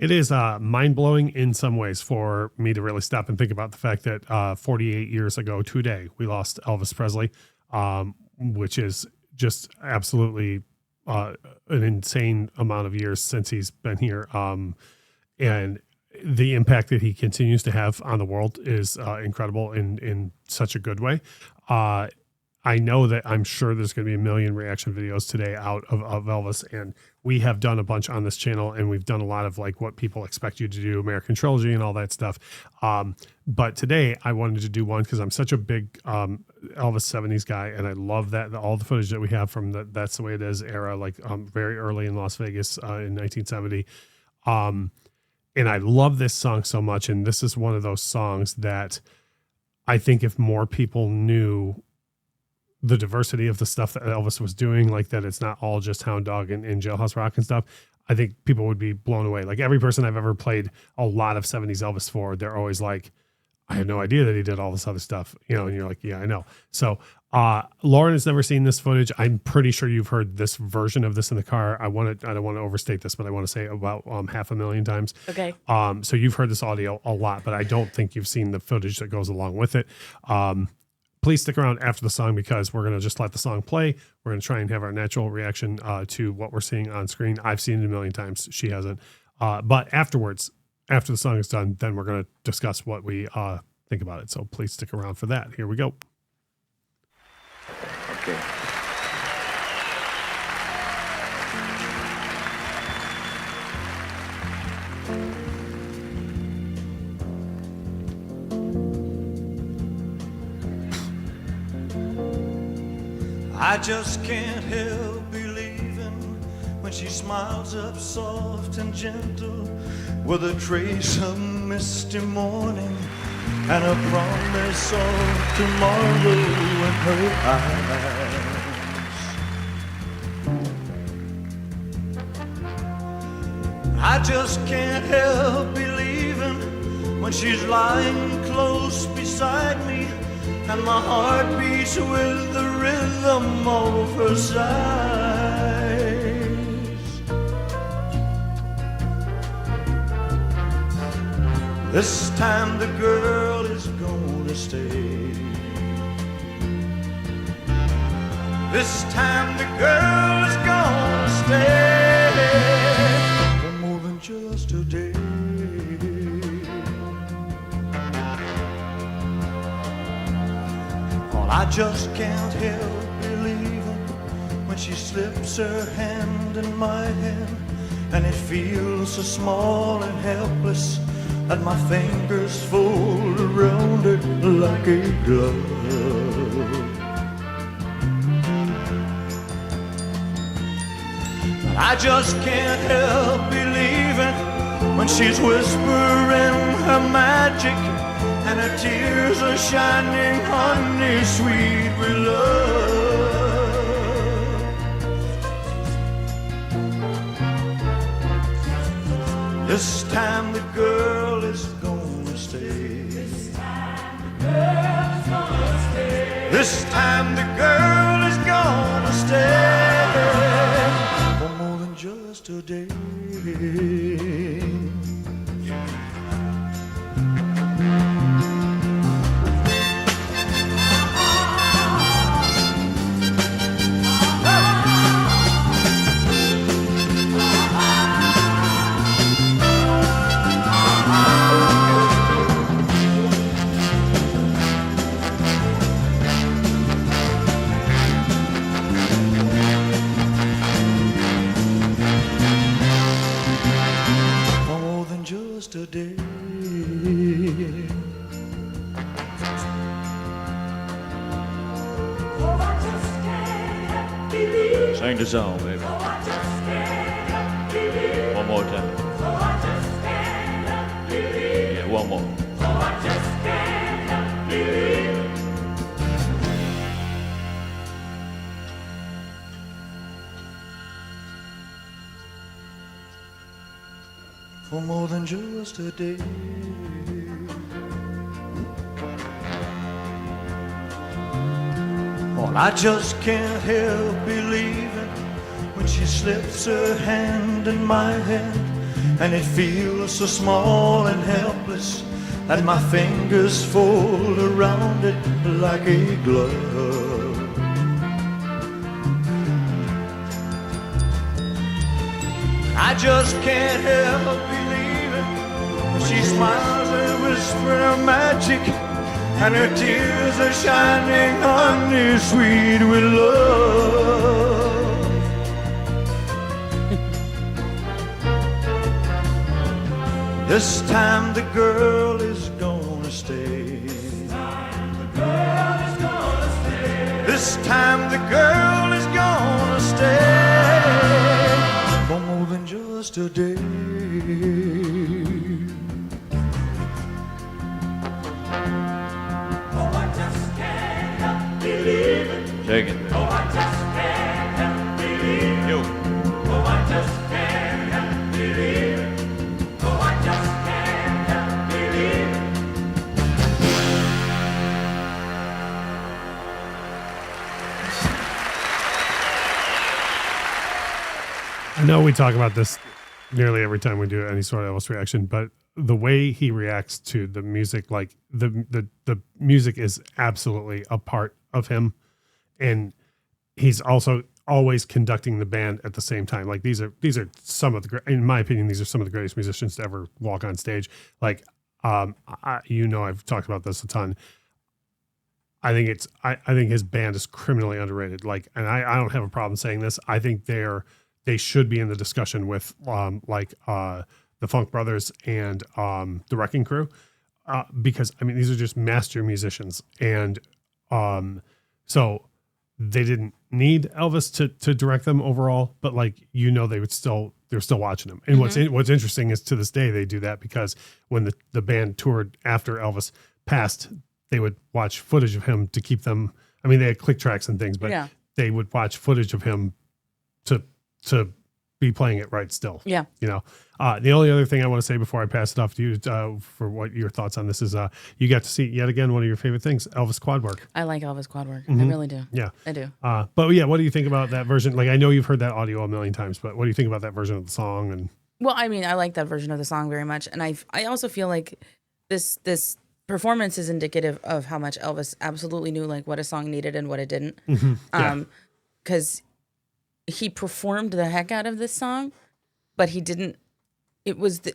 It is mind-blowing in some ways for me to really stop and think about the fact that 48 years ago today, we lost Elvis Presley, which is just absolutely an insane amount of years since he's been here. And the impact that he continues to have on the world is incredible in such a good way. I know that I'm sure there's going to be a million reaction videos today out of Elvis, and we have done a bunch on this channel, and we've done a lot of like what people expect you to do, American Trilogy and all that stuff. But today I wanted to do one because I'm such a big Elvis 70s guy, and I love that all the footage that we have from the That's the Way It Is era, like very early in Las Vegas in 1970. And I love this song so much, and this is one of those songs that I think if more people knew the diversity of the stuff that Elvis was doing, like that it's not all just Hound Dog and Jailhouse Rock and stuff, I think people would be blown away. Like every person I've ever played a lot of 70s Elvis for, they're always like, I had no idea that he did all this other stuff, and you're like, yeah, I know. So Lauren has never seen this footage. I'm pretty sure you've heard this version of this in the car. I don't want to overstate this, but I want to say about 500,000 times. Okay. So you've heard this audio a lot, but I don't think you've seen the footage that goes along with it. Please stick around after the song because we're going to just let the song play. We're going to try and have our natural reaction to what we're seeing on screen. I've seen it a million times. She hasn't. But afterwards, after the song is done, then we're going to discuss what we think about it. So please stick around for that. Here we go. Okay. I just can't help believing when she smiles up soft and gentle with a trace of misty morning and a promise of tomorrow in her eyes. I just can't help believing when she's lying close beside me and my heart beats with the rhythm of her sighs. This time the girl is gonna stay. This time the girl is gonna stay for more than just a day. I just can't help believing when she slips her hand in my hand and it feels so small and helpless that my fingers fold around it like a glove. I just can't help believing when she's whispering her magic and her tears are shining honey sweet with love. This time the girl is gonna stay. This time the girl is gonna stay. This time the girl is gonna stay for more than just a day. Today. Sing the song, baby. One more time. Yeah, one more. For more than just a day. Well, I just can't help believing when she slips her hand in my hand and it feels so small and helpless that my fingers fold around it like a glove. I just can't help believing she smiles and whispers her magic, and her tears are shining honey sweet with love. This time the girl is gonna stay. This time the girl is gonna stay for more than just a day. Oh, I just can't help believing. Take it. Oh, I just can't help believing. You. Oh, I just can't help believing. Oh, I just can't help believing. I know we talk about this nearly every time we do any sort of Elvis reaction, but the way he reacts to the music, like the music is absolutely a part of him. And he's also always conducting the band at the same time. Like these are some of the, in my opinion, these are some of the greatest musicians to ever walk on stage. Like, I've talked about this a ton. I think his band is criminally underrated. Like, and I don't have a problem saying this. I think they should be in the discussion with the Funk Brothers and the Wrecking Crew, because I mean these are just master musicians, and so they didn't need Elvis to direct them overall, but they're still watching him. And what's interesting is to this day they do that, because when the band toured after Elvis passed, they would watch footage of him to keep them. I mean, they had click tracks and things, but they would watch footage of him to be playing it right still. Yeah. The only other thing I want to say before I pass it off to you for what your thoughts on this is, you got to see yet again one of your favorite things, Elvis quad work. I like Elvis quad work. I really do. Yeah. I do. But yeah, what do you think about that version? Like, I know you've heard that audio a million times, but what do you think about that version of the song? And Well, I mean, I like that version of the song very much. And I also feel like this performance is indicative of how much Elvis absolutely knew like what a song needed and what it didn't. Because he performed the heck out of this song, but he didn't.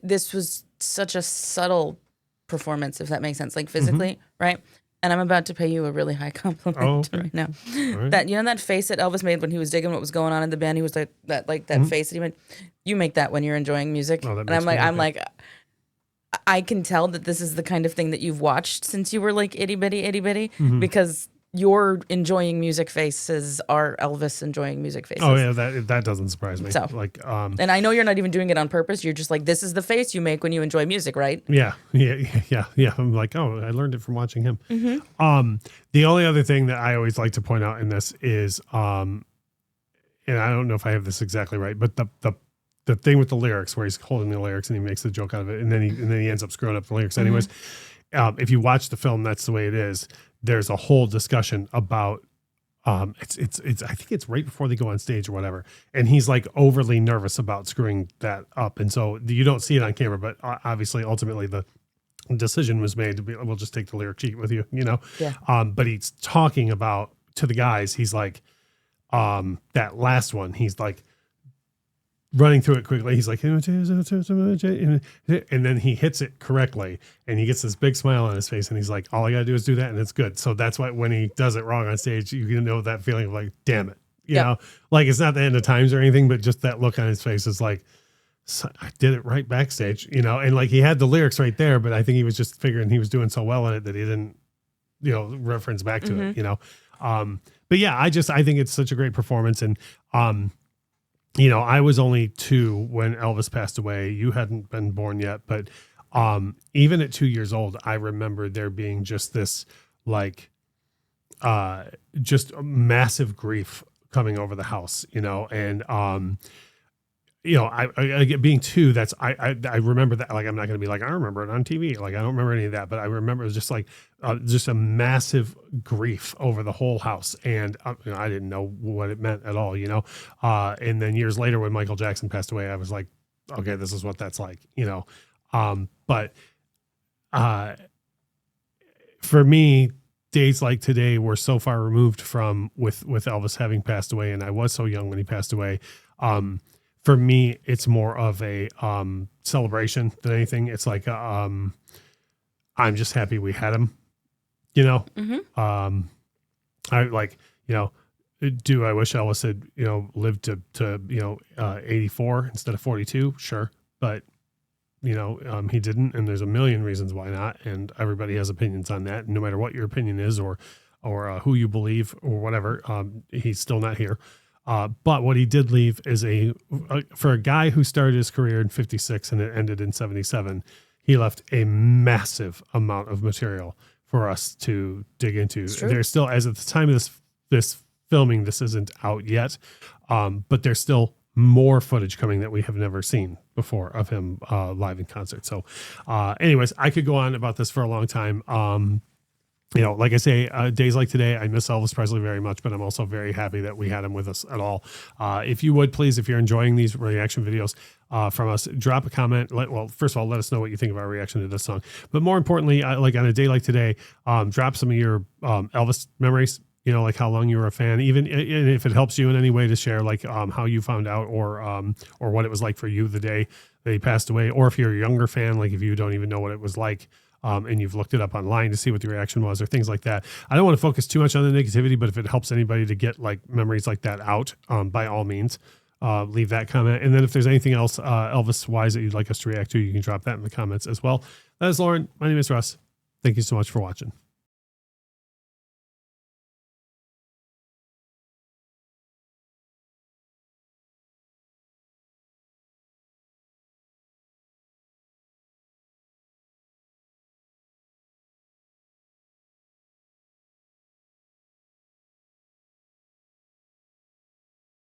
This was such a subtle performance, if that makes sense, like physically, right? And I'm about to pay you a really high compliment right now. Right. That that face that Elvis made when he was digging what was going on in the band, he was like that face that he made. You make that when you're enjoying music, and I'm like, I can tell that this is the kind of thing that you've watched since you were like itty bitty, because your enjoying music faces are Elvis enjoying music faces. Oh yeah, that doesn't surprise me. So and I know you're not even doing it on purpose. You're just like, this is the face you make when you enjoy music, right? Yeah. I'm like, oh, I learned it from watching him. The only other thing that I always like to point out in this is, and I don't know if I have this exactly right, but the thing with the lyrics where he's holding the lyrics and he makes the joke out of it, and then he ends up screwing up the lyrics anyways. If you watch the film, that's the way it is. There's a whole discussion about it's I think it's right before they go on stage or whatever, and he's like overly nervous about screwing that up, and so you don't see it on camera, but obviously ultimately the decision was made to be, we'll just take the lyric sheet with you, but he's talking about to the guys, he's like that last one, he's like running through it quickly. He's like, and then he hits it correctly, and he gets this big smile on his face, and he's like, all I gotta do is do that, and it's good. So that's why when he does it wrong on stage, you know that feeling of like, damn it, you know, like it's not the end of times or anything, but just that look on his face is like, I did it right backstage, and like he had the lyrics right there, but I think he was just figuring he was doing so well in it that he didn't, reference back to it, but yeah, I think it's such a great performance. And I was only 2 when Elvis passed away. You hadn't been born yet, but even at 2 years old, I remember there being just this like just massive grief coming over the house, and I get being 2. That's I remember that. Like, I'm not going to be like, I remember it on TV. Like, I don't remember any of that, but I remember it was just like just a massive grief over the whole house, and I didn't know what it meant at all, and then years later when Michael Jackson passed away, I was like, okay, this is what that's like, you know? But for me, days like today were so far removed from with Elvis having passed away. And I was so young when he passed away. For me, it's more of a celebration than anything. It's like, I'm just happy we had him, you know? I like, you know, do I wish Elvis had, you know, lived to 84 instead of 42? Sure. But, you know, he didn't, and there's a million reasons why not. And everybody has opinions on that. No matter what your opinion is or who you believe or whatever, he's still not here. But what he did leave is for a guy who started his career in 56 and it ended in 77, he left a massive amount of material for us to dig into. There's still, as at the time of this filming, this isn't out yet, but there's still more footage coming that we have never seen before of him live in concert. So anyways, I could go on about this for a long time. You know, like I say, days like today, I miss Elvis Presley very much, but I'm also very happy that we had him with us at all. If you would, please, if you're enjoying these reaction videos from us, drop a comment. Well, first of all, let us know what you think of our reaction to this song. But more importantly, like on a day like today, drop some of your Elvis memories. You know, like how long you were a fan, even if it helps you in any way to share, like how you found out or what it was like for you the day that he passed away. Or if you're a younger fan, like if you don't even know what it was like, and you've looked it up online to see what the reaction was or things like that. I don't want to focus too much on the negativity, but if it helps anybody to get like memories like that out, by all means, leave that comment. And then if there's anything else Elvis wise that you'd like us to react to, you can drop that in the comments as well. That is Lauren. My name is Russ. Thank you so much for watching.